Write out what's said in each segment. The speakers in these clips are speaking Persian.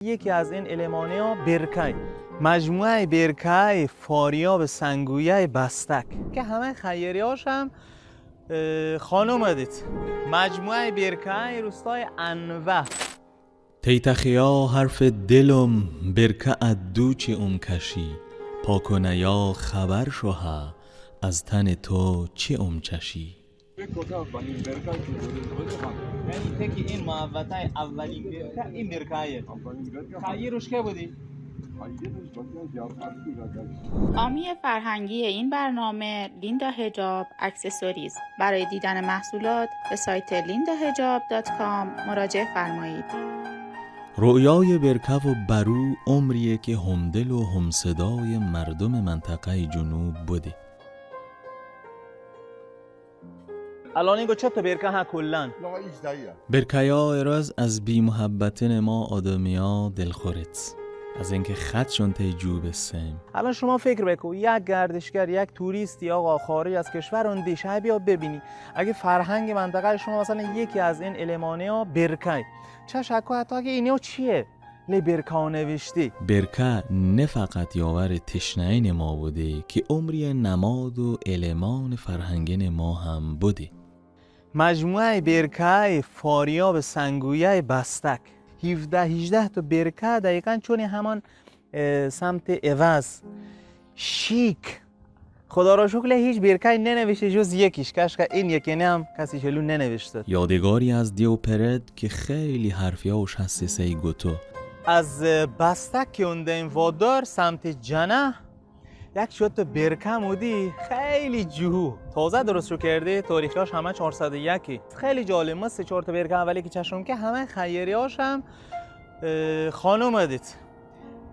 یکی از این المان‌ها برکای مجموعه برکای فاریاب سنگویه بستک که همه خیریاش هم خانم دید. مجموعه برکای روستای انوه تیتخیا حرف دلم برکه ادو چی کشی پاکنه یا خبر شوها از تن تو چی چشی. یعنی تکی این محوطه اولین برکه این برکایه خیلی روش که بودی؟ حامی فرهنگی این برنامه لیندا حجاب اکسسوریز. برای دیدن محصولات به سایت lindahijab.com مراجعه فرمایید. رؤیای برکه و برو عمریه که همدل و همصدای مردم منطقه جنوب بوده. الان اینگو چه تا برکه ها کلن؟ برکه‌ها اراز از بی محبتن ما آدمیا دلخورت از اینکه خطشون تی جوب سم. الان شما فکر بکن یک گردشگر یک توریستی آقا خارج از کشور اون دیشه بیا ببینی اگه فرهنگ منطقه شما مثلا یکی از این المان‌ها برکه چه شک و حتی اگه اینو چیه لی برکه نوشتی. برکه نه فقط یاور تشنهین ما بوده که عمری نماد و المان فرهنگین ما هم بوده. مجموعه برکه فاریاب سنگویه بستک 17-18 تا برکه دقیقاً چون همان سمت عوض شیک. خدا را شکر هیچ برکه ننوشته جز یکیش کاش این یکی هم کسی چلو ننوشته. یادگاری از دیو پرد که خیلی حرفیاش حساسه گوتو از بستک که اونده وادار سمت جنه یک شد تا برکه مودی خیلی جوهو تازه درست رو کرده. تاریخیاش همه 401 خیلی جالب. ما 3-4 تا برکه اولی که چشم که همه خیریاش هم خانم دید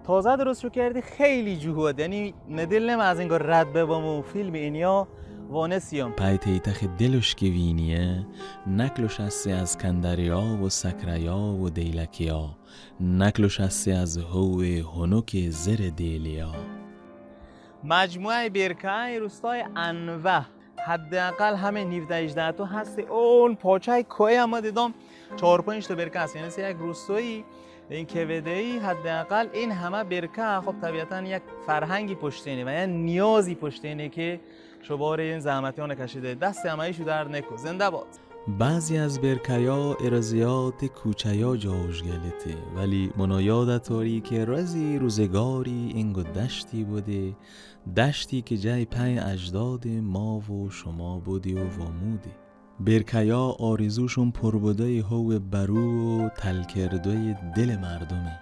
تازه درست رو کرده خیلی جوهو. یعنی ندل نم از اینگاه رد ببام و فیلم اینیا وانسیم پای تیتخ دلش که وینیه نکلوش هستی از کندریا و سکریا و دیلکیا نکلوش هستی از هو هنوک زر دیلیا. مجموعه برکه روستای انوه حداقل همه 17-18 تا هستی. اون پاچه کوی هم دیدم 4-5 تا برکه هست. یعنی یک روستایی این کویده‌ای حداقل این همه برکه. خب طبیعتا یک فرهنگی پشتینه و یک نیازی پشتینه که شبار این زحمتیان کشیده. دست همه‌ایشو در نکو. زنده باد. بعضی از برکه‌ها ارزیات کوچه‌ها جاوش گلته ولی منا یادتاری که رازی روزگاری اینگو دشتی بوده دشتی که جای پای اجداد ما و شما بودی و واموده. برکه‌ها آرزوشون پربوده هو برو و تل کرده دل مردمه.